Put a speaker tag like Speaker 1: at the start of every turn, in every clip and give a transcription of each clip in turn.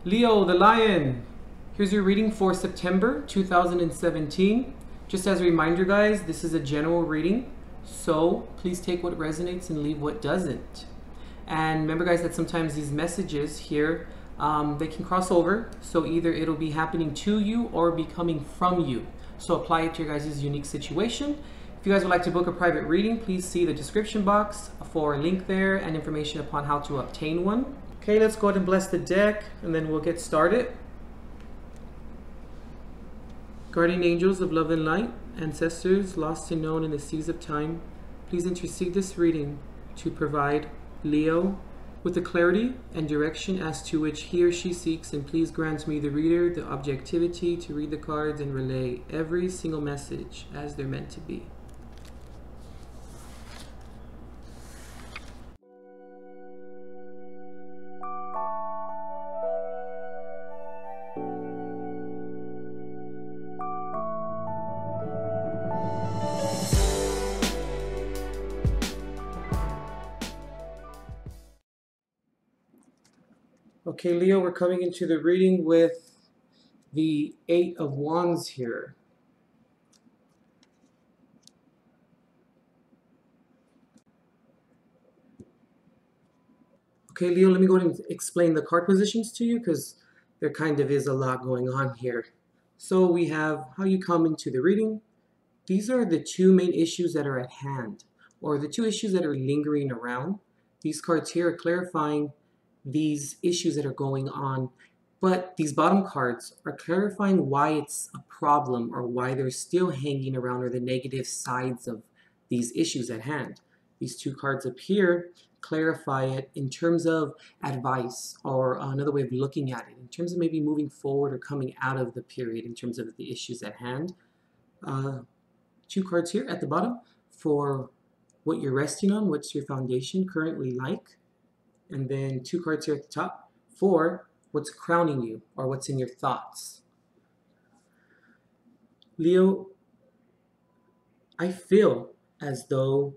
Speaker 1: Leo, the lion. Here's your reading for September 2017. Just as a reminder, guys, this is a general reading, so please take what resonates and leave what doesn't. And remember, guys, that sometimes these messages here, they can cross over, so either it'll be happening to you or be coming from you. So apply it to your guys' unique situation. If you guys would like to book a private reading, please see the description box for a link there and information upon how to obtain one. Okay, let's go ahead and bless the deck, and then we'll get started. Guardian angels of love and light, ancestors lost and known in the seas of time, please intercede this reading to provide Leo with the clarity and direction as to which he or she seeks, and please grant me, the reader, the objectivity to read the cards and relay every single message as they're meant to be. Okay, Leo, we're coming into the reading with the 8 of Wands here. Okay, Leo, let me go ahead and explain the card positions to you because there kind of is a lot going on here. So we have how you come into the reading. These are the two main issues that are at hand, or the two issues that are lingering around. These cards here are clarifying these issues that are going on, but these bottom cards are clarifying why it's a problem or why they're still hanging around, or the negative sides of these issues at hand. These two cards up here clarify it in terms of advice, or another way of looking at it, in terms of maybe moving forward or coming out of the period in terms of the issues at hand. Two cards here at the bottom for what you're resting on, what's your foundation currently like. And then two cards here at the top for what's crowning you, or what's in your thoughts. Leo, I feel as though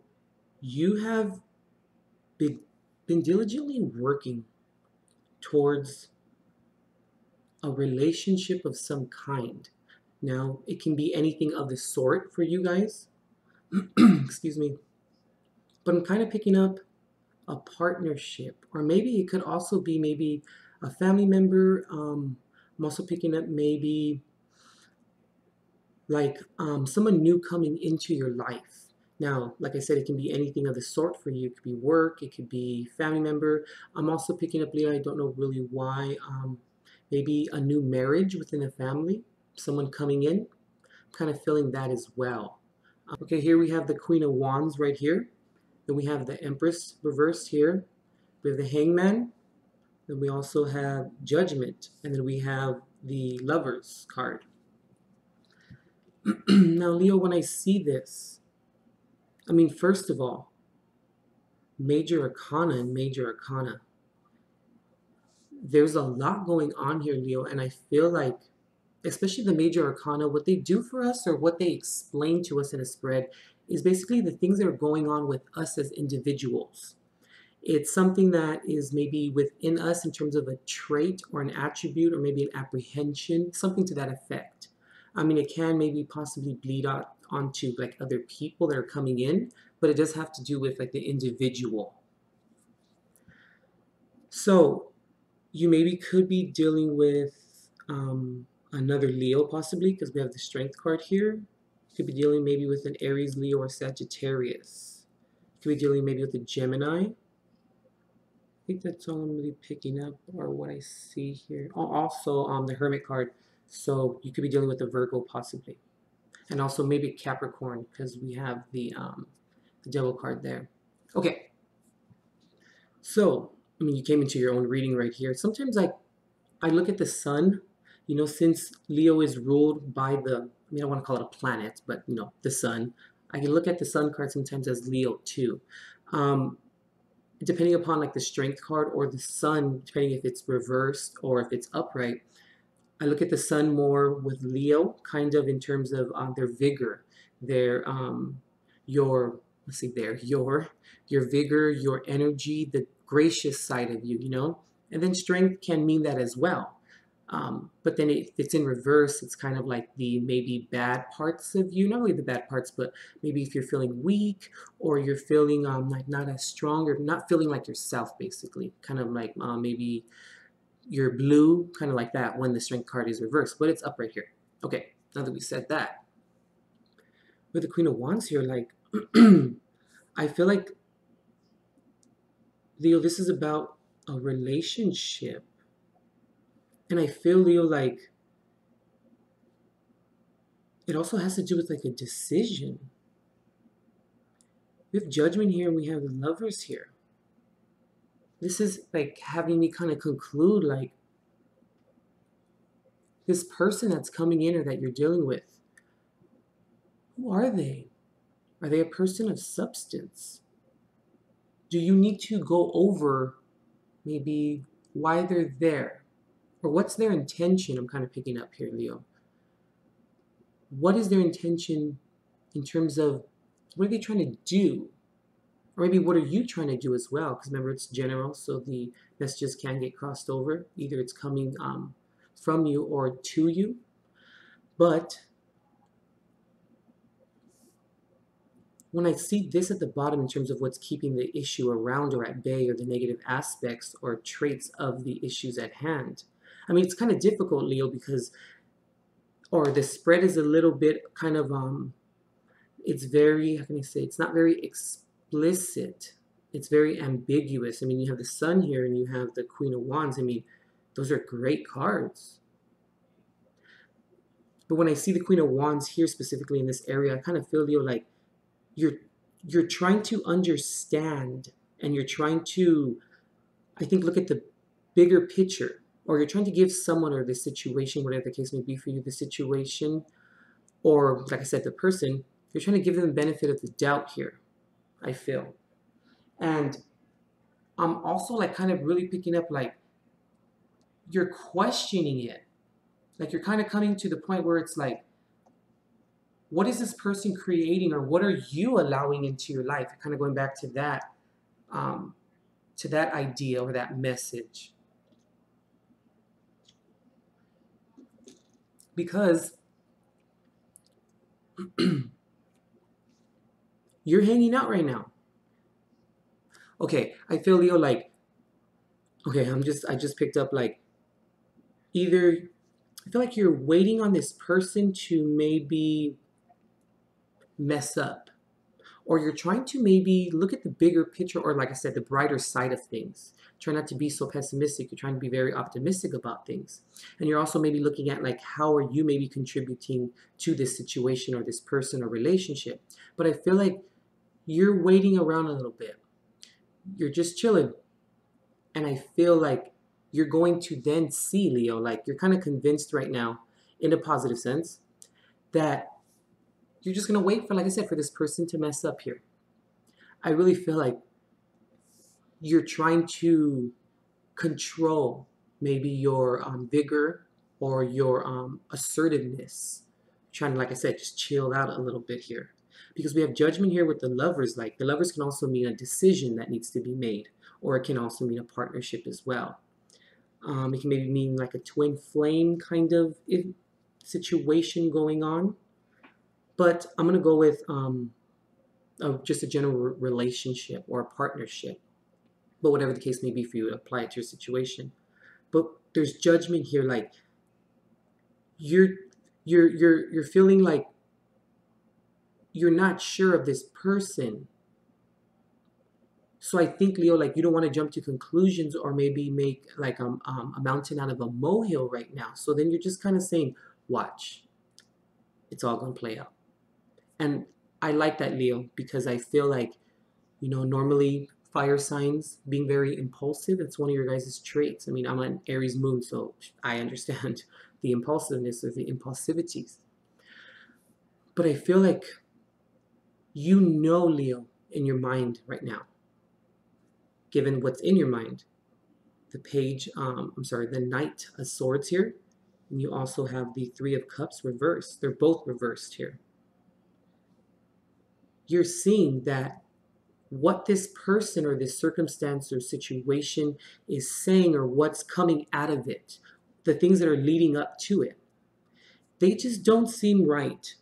Speaker 1: you have been diligently working towards a relationship of some kind. Now, it can be anything of the sort for you guys. Excuse me. But I'm kind of picking up a partnership, or maybe it could also be maybe a family member. I'm also picking up maybe like someone new coming into your life. Now, like I said, it can be anything of the sort for you. It could be work, it could be family member. I'm also picking up, Leo, I don't know really why, maybe a new marriage within a family, someone coming in. I'm kind of feeling that as well. Okay, here we have the Queen of Wands right here. Then we have the Empress reversed here. We have the Hangman. Then we also have Judgment. And then we have the Lovers card. Now, Leo, when I see this, I mean, first of all, Major Arcana and Major Arcana. There's a lot going on here, Leo, and I feel like, especially the Major Arcana, what they do for us, or what they explain to us in a spread, is basically the things that are going on with us as individuals. It's something that is maybe within us in terms of a trait or an attribute, or maybe an apprehension, something to that effect. I mean, it can maybe possibly bleed out onto like other people that are coming in, but it does have to do with like the individual. So you maybe could be dealing with another Leo possibly, because we have the Strength card here. Could be dealing maybe with an Aries, Leo, or Sagittarius. Could be dealing maybe with a Gemini. I think that's all I'm really picking up, or what I see here. Oh, also the Hermit card. So you could be dealing with a Virgo possibly. And also maybe Capricorn, because we have the Devil card there. Okay. So, I mean, you came into your own reading right here. Sometimes I look at the sun, you know, since Leo is ruled by the, I mean, I want to call it a planet, but, you know, the sun. I can look at the sun card sometimes as Leo too. Depending upon like the Strength card or the sun, depending if it's reversed or if it's upright, I look at the sun more with Leo, kind of in terms of their vigor, their, your vigor, your energy, the gracious side of you, you know? And then strength can mean that as well. But then if it's in reverse, it's kind of like the maybe bad parts of you, not really the bad parts, but maybe if you're feeling weak or you're feeling like not as strong or not feeling like yourself, basically. Kind of like maybe you're blue, kind of like that when the strength card is reversed, but it's up right here. Okay, now that we said that, with the Queen of Wands here, like, I feel like, Leo, this is about a relationship. And I feel, Leo, like, it also has to do with like a decision. We have Judgment here and we have the Lovers here. This is like having me kind of conclude like this person that's coming in or that you're dealing with, who are they? Are they a person of substance? Do you need to go over maybe why they're there? Or what's their intention? I'm kind of picking up here, Leo. What is their intention in terms of what are they trying to do? Or maybe what are you trying to do as well? Because remember, it's general, so the messages can get crossed over. Either it's coming from you or to you. But when I see this at the bottom in terms of what's keeping the issue around or at bay or the negative aspects or traits of the issues at hand, I mean, it's kind of difficult, Leo, because, or the spread is a little bit kind of, it's very, how can I say, it's not very explicit. It's very ambiguous. I mean, you have the Sun here and you have the Queen of Wands. I mean, those are great cards. But when I see the Queen of Wands here specifically in this area, I kind of feel, Leo, like you're trying to understand and you're trying to, I think, look at the bigger picture, or you're trying to give someone or the situation, whatever the case may be for you, the situation, or like I said, the person, you're trying to give them the benefit of the doubt here, I feel. And I'm also like kind of really picking up like you're questioning it. Like you're kind of coming to the point where it's like, what is this person creating, or what are you allowing into your life? Kind of going back to that idea or that message. Because you're hanging out right now. Okay, I feel, Leo, like, okay, I just picked up like either I feel like you're waiting on this person to maybe mess up, or you're trying to maybe look at the bigger picture, or like I said, the brighter side of things. Try not to be so pessimistic. You're trying to be very optimistic about things. And you're also maybe looking at like, how are you maybe contributing to this situation or this person or relationship? But I feel like you're waiting around a little bit. You're just chilling. And I feel like you're going to then see, Leo, like you're kind of convinced right now, in a positive sense, that you're just going to wait for, like I said, for this person to mess up here. I really feel like you're trying to control maybe your vigor or your assertiveness. Trying to, like I said, just chill out a little bit here. Because we have Judgment here with the Lovers. Like the Lovers can also mean a decision that needs to be made, or it can also mean a partnership as well. It can maybe mean like a twin flame kind of situation going on. But I'm going to go with just a general relationship or a partnership. But whatever the case may be for you, apply it to your situation. But there's Judgment here, like you're feeling like you're not sure of this person. So I think, Leo, like you don't want to jump to conclusions or maybe make like a mountain out of a molehill right now. So then you're just kind of saying, watch, it's all going to play out. And I like that, Leo, because I feel like, you know, normally fire signs being very impulsive, it's one of your guys' traits. I mean, I'm an Aries moon, so I understand the impulsiveness or the impulsivities. But I feel like you know, Leo, in your mind right now, given what's in your mind, the the Knight of Swords here, and you also have the Three of Cups reversed. They're both reversed here. You're seeing that what this person or this circumstance or situation is saying, or what's coming out of it, the things that are leading up to it, they just don't seem right.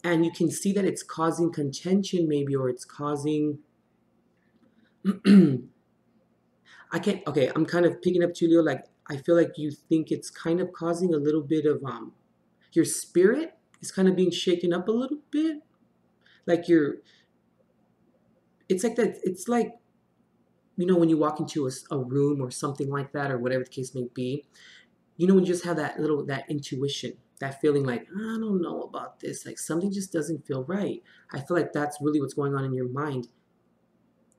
Speaker 1: And you can see that it's causing contention maybe, or it's causing I can't, okay, I'm kind of picking up to Leo, like I feel like you think it's kind of causing a little bit of your spirit is kind of being shaken up a little bit. Like it's like that, it's like, you know, when you walk into a room or something like that, or whatever the case may be, you know, when you just have that intuition, that feeling like, I don't know about this, like something just doesn't feel right. I feel like that's really what's going on in your mind.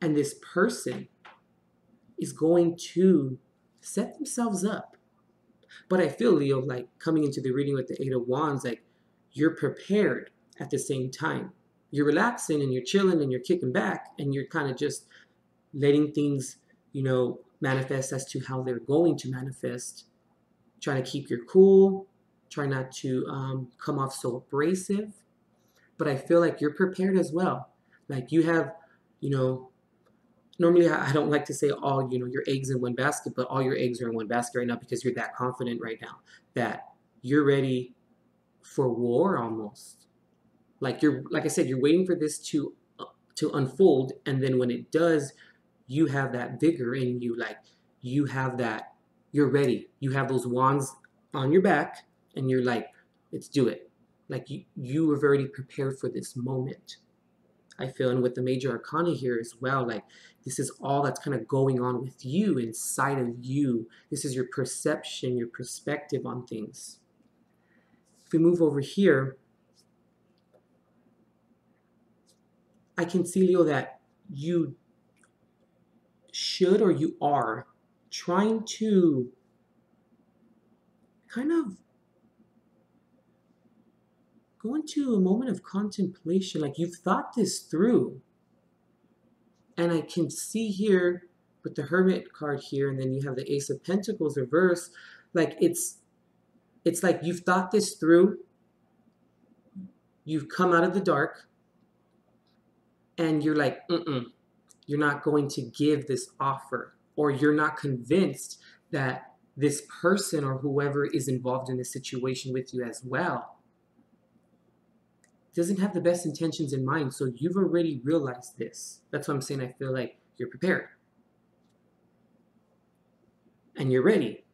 Speaker 1: And this person is going to set themselves up. But I feel, Leo, like coming into the reading with the Eight of Wands, like you're prepared at the same time. You're relaxing and you're chilling and you're kicking back and you're kind of just letting things, you know, manifest as to how they're going to manifest. Trying to keep your cool, try not to come off so abrasive. But I feel like you're prepared as well. Like you have, you know, normally I don't like to say all, you know, your eggs in one basket, but all your eggs are in one basket right now because you're that confident right now that you're ready for war almost. Like like I said, you're waiting for this to unfold, and then when it does, you have that vigor in you, like you have that, you're ready. You have those wands on your back, and you're like, let's do it. Like you have already prepared for this moment. I feel, and with the major arcana here as well, like this is all that's kind of going on with you, inside of you. This is your perception, your perspective on things. If we move over here, I can see, Leo, that you should, or you are trying to kind of go into a moment of contemplation. Like you've thought this through. And I can see here with the Hermit card here, and then you have the Ace of Pentacles reverse. Like it's like you've thought this through. You've come out of the dark. And you're like, you're not going to give this offer, or you're not convinced that this person or whoever is involved in this situation with you as well doesn't have the best intentions in mind. So you've already realized this. That's why I'm saying I feel like you're prepared. And you're ready.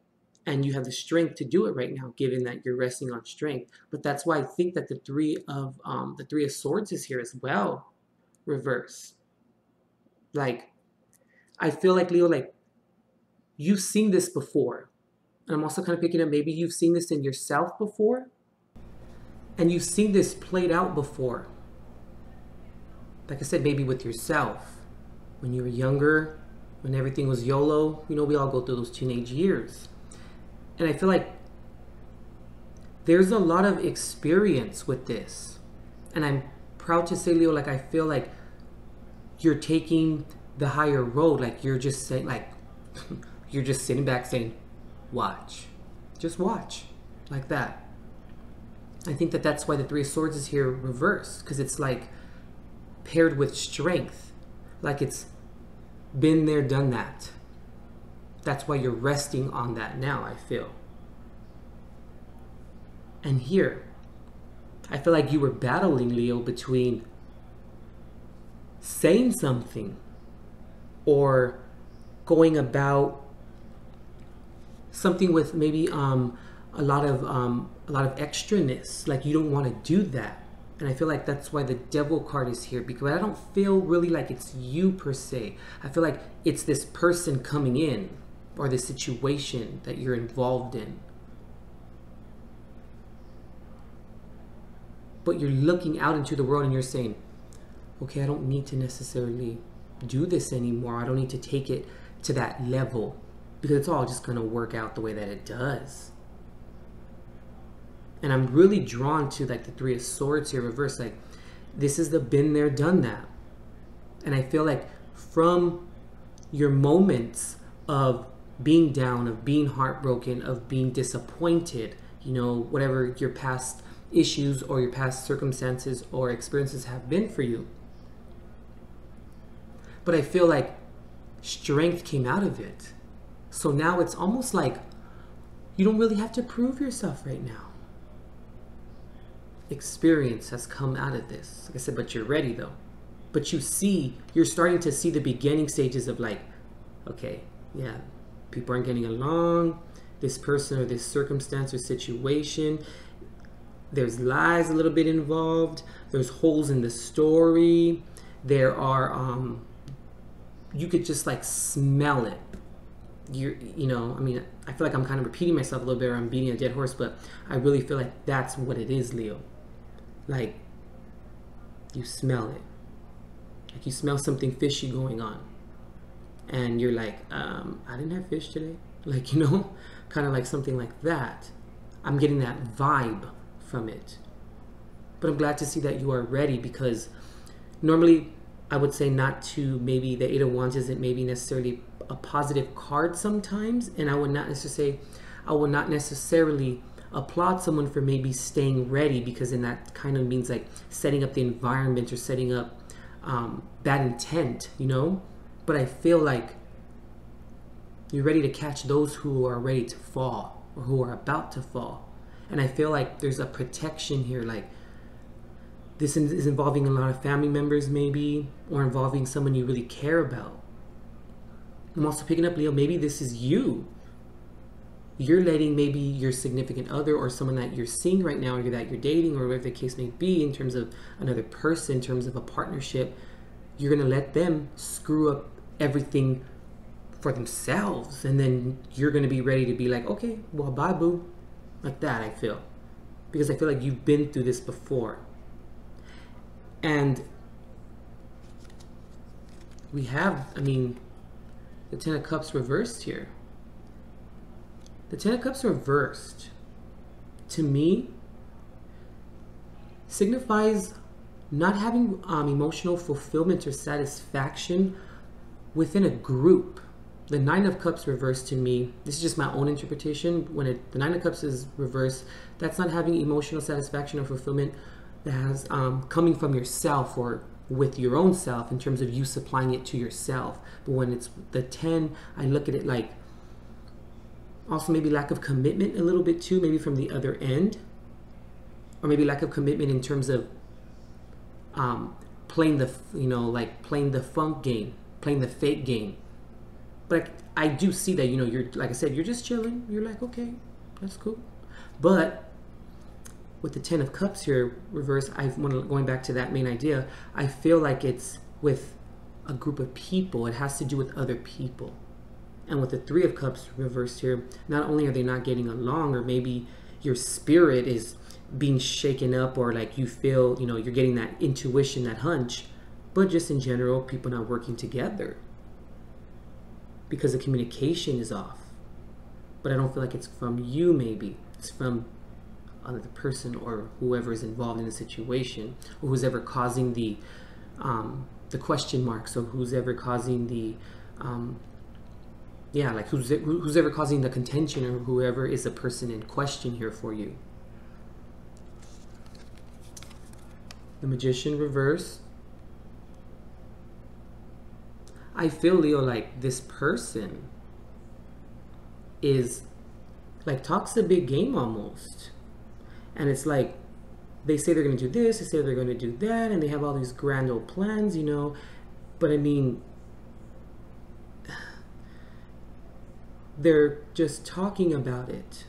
Speaker 1: And you have the strength to do it right now, given that you're resting on strength. But that's why I think that the Three of Swords is here as well. Reverse. Like, I feel like, Leo, like you've seen this before. And I'm also kind of picking up, maybe you've seen this in yourself before. And you've seen this played out before. Like I said, maybe with yourself. When you were younger, when everything was YOLO. You know, we all go through those teenage years. And I feel like there's a lot of experience with this. And I'm proud to say, Leo, like I feel like you're taking the higher road. Like you're just saying, like you're just sitting back saying, watch, just watch, like that. I think that that's why the Three of Swords is here reversed, because it's like paired with strength, like it's been there, done that. That's why you're resting on that now, I feel. And here I feel like you were battling, Leo, between saying something or going about something with maybe a lot of extraness. Like you don't want to do that. And I feel like that's why the Devil card is here, because I don't feel really like it's you per se. I feel like it's this person coming in, or this situation that you're involved in. But you're looking out into the world and you're saying, okay, I don't need to necessarily do this anymore. I don't need to take it to that level, because it's all just going to work out the way that it does. And I'm really drawn to like the Three of Swords here reversed. Like this is the been there, done that. And I feel like from your moments of being down, of being heartbroken, of being disappointed, you know, whatever your past issues or your past circumstances or experiences have been for you. But I feel like strength came out of it. So now it's almost like You don't really have to prove yourself right now. Experience has come out of this. Like I said, but you're ready though. But you're starting to see the beginning stages of like, okay, yeah, people aren't getting along. This person or this circumstance or situation, there's lies a little bit involved. There's holes in the story. There are, you could just like smell it. You know, I mean, I feel like I'm kind of repeating myself a little bit, or I'm beating a dead horse, but I really feel like that's what it is, Leo. Like, you smell it. Like you smell something fishy going on. And you're like, I didn't have fish today. Like, you know, kind of like something like that. I'm getting that vibe from it. But I'm glad to see that you are ready, because normally I would say not to, maybe the Eight of Wands isn't maybe necessarily a positive card sometimes, and I would not necessarily applaud someone for maybe staying ready, because then that kind of means like setting up the environment or setting up bad intent, you know. But I feel like you're ready to catch those who are ready to fall or who are about to fall. And I feel like there's a protection here, like this is involving a lot of family members maybe, or involving someone you really care about. I'm also picking up, Leo, maybe this is you. You're letting maybe your significant other or someone that you're seeing right now, or that you're dating, or whatever the case may be, in terms of another person, in terms of a partnership, you're going to let them screw up everything for themselves. And then you're going to be ready to be like, okay, well, bye, boo. Like that, I feel. Because I feel like you've been through this before. And we have, I mean, the Ten of Cups reversed here. The Ten of Cups reversed, to me, signifies not having emotional fulfillment or satisfaction within a group. The Nine of Cups reversed, to me, this is just my own interpretation. When the Nine of Cups is reversed, that's not having emotional satisfaction or fulfillment that has coming from yourself or with your own self, in terms of you supplying it to yourself. But when it's the 10, I look at it like also maybe lack of commitment a little bit too, maybe from the other end, or maybe lack of commitment in terms of playing the, you know, like playing the funk game, playing the fake game. But I do see that, you know, you're, like I said, you're just chilling. You're like, okay, that's cool. But with the Ten of Cups here reverse, going back to that main idea, I feel like it's with a group of people. It has to do with other people. And with the Three of Cups reversed here, not only are they not getting along, or maybe your spirit is being shaken up, or like you feel, you know, you're getting that intuition, that hunch, but just in general, people not working together because the communication is off. But I don't feel like it's from you, maybe. It's from other person or whoever is involved in the situation, or who's ever causing the question marks, or who's ever causing the yeah, like who's ever causing the contention, or whoever is the person in question here for you. The Magician reverse. I feel, Leo, like this person is like talks a big game almost. And it's like they say they're going to do this, they say they're going to do that, and they have all these grand old plans, you know. But I mean, they're just talking about it.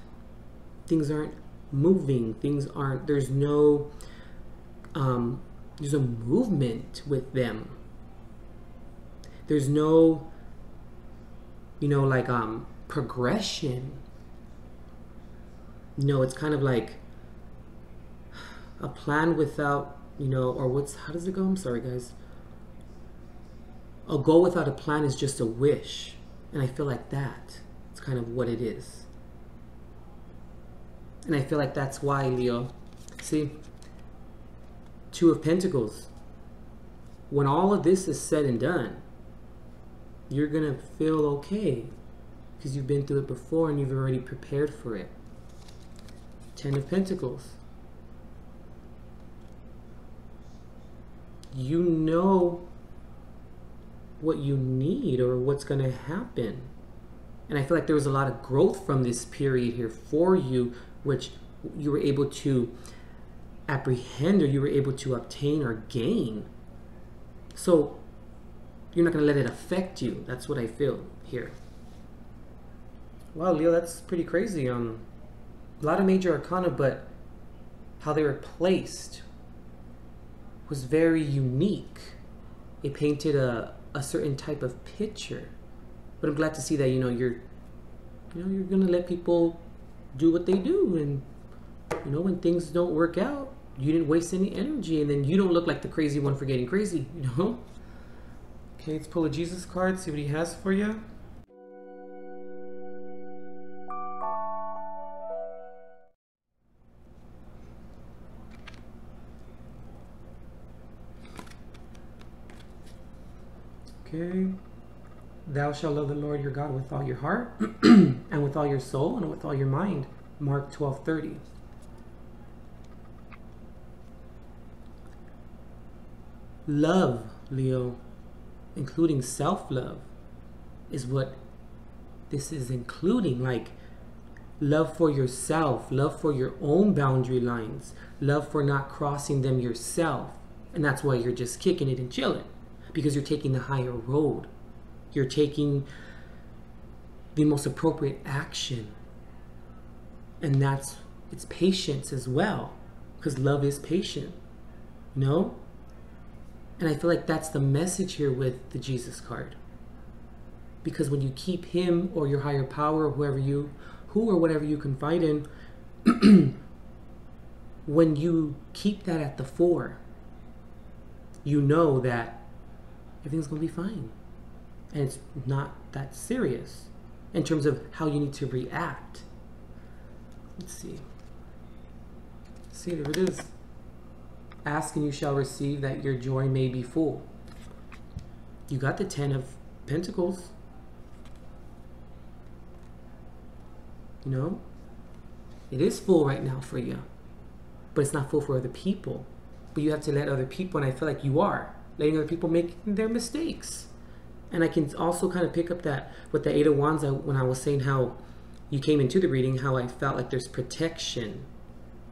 Speaker 1: Things aren't moving. Things aren't, there's no movement with them. There's no, you know, like progression. You know, it's kind of like a plan without, you know, or how does it go? I'm sorry, guys. A goal without a plan is just a wish. And I feel like that. It's kind of what it is. And I feel like that's why, Leo, see, Two of Pentacles. When all of this is said and done, you're going to feel okay because you've been through it before and you've already prepared for it. Ten of Pentacles. You know what you need or what's going to happen. And I feel like there was a lot of growth from this period here for you, which you were able to apprehend, or you were able to obtain or gain. So you're not going to let it affect you. That's what I feel here. Wow, Leo, that's pretty crazy. A lot of major arcana, but how they were placed was very unique. It painted a certain type of picture. But I'm glad to see that you're gonna let people do what they do, and when things don't work out, you didn't waste any energy, and then you don't look like the crazy one for getting crazy. Okay, let's pull a Jesus card, see what he has for you. Okay. Thou shalt love the Lord your God with all your heart and with all your soul and with all your mind. Mark 12:30. Love, Leo, including self-love, is what this is including. Like love for yourself, love for your own boundary lines, love for not crossing them yourself. And that's why you're just kicking it and chilling, because you're taking the higher road. You're taking the most appropriate action. And it's patience as well, because love is patient, And I feel like that's the message here with the Jesus card. Because when you keep him or your higher power, who or whatever you confide in, when you keep that at the fore, you know that everything's going to be fine. And it's not that serious in terms of how you need to react. Let's see. See, there it is. Ask and you shall receive, that your joy may be full. You got the 10 of Pentacles. It is full right now for you. But it's not full for other people. But you have to let other people, and I feel like you are letting other people make their mistakes. And I can also kind of pick up that with the Eight of Wands, when I was saying how you came into the reading, how I felt like there's protection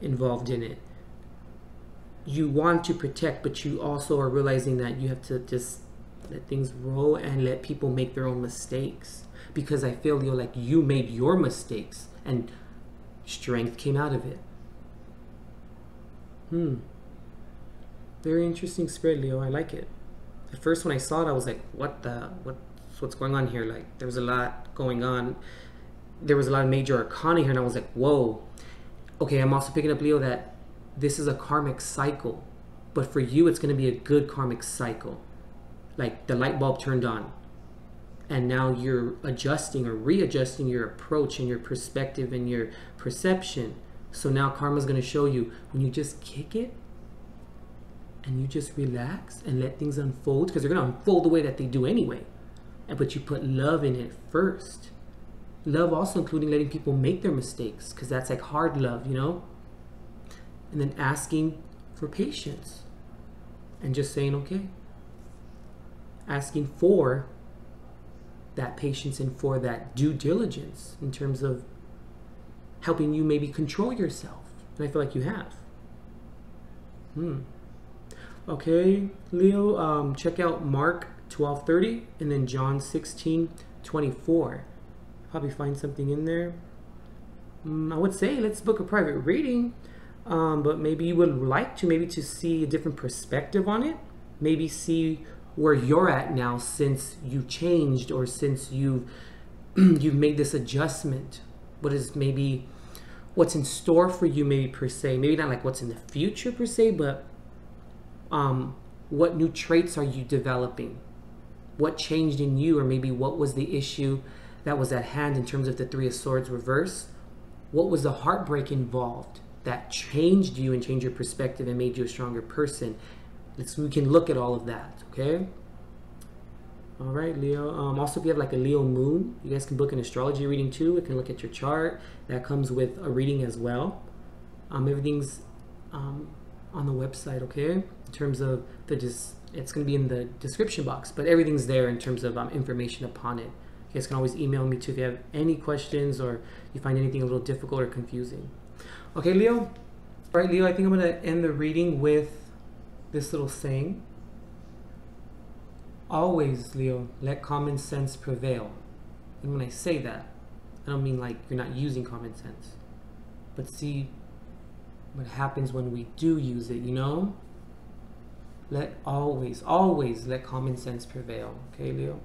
Speaker 1: involved in it. You want to protect, but you also are realizing that you have to just let things roll and let people make their own mistakes. Because I feel, Leo, like you made your mistakes and strength came out of it. Very interesting spread, Leo. I like it. At first when I saw it, I was like, what's going on here? Like, there was a lot going on. There was a lot of major arcana here, and I was like, whoa. Okay, I'm also picking up, Leo, that this is a karmic cycle. But for you, it's going to be a good karmic cycle. Like, the light bulb turned on. And now you're adjusting or readjusting your approach and your perspective and your perception. So now karma's going to show you, when you just kick it, and you just relax and let things unfold, because they're going to unfold the way that they do anyway. But you put love in it first. Love also including letting people make their mistakes, because that's like hard love, And then asking for patience. And just saying, okay. Asking for that patience and for that due diligence in terms of helping you maybe control yourself. And I feel like you have. Okay, Leo, check out Mark 12:30 and then John 16:24. Probably find something in there. I would say let's book a private reading, but maybe you would like to see a different perspective on it. Maybe see where you're at now since you changed, or since you've made this adjustment. What's in store for you, maybe per se. Maybe not like what's in the future per se, but what new traits are you developing? What changed in you, or maybe what was the issue that was at hand in terms of the Three of Swords reverse? What was the heartbreak involved that changed you and changed your perspective and made you a stronger person? We can look at all of that, okay? All right, Leo. Also, if you have like a Leo moon, you guys can book an astrology reading too. We can look at your chart. That comes with a reading as well. Everything's on the website, okay? In terms of it's going to be in the description box, but everything's there in terms of information upon it. You guys can always email me too if you have any questions or you find anything a little difficult or confusing. Okay, Leo? All right, Leo, I think I'm going to end the reading with this little saying. Always, Leo, let common sense prevail. And when I say that, I don't mean like you're not using common sense. But see what happens when we do use it, you know? Let always let common sense prevail. Okay, Leo?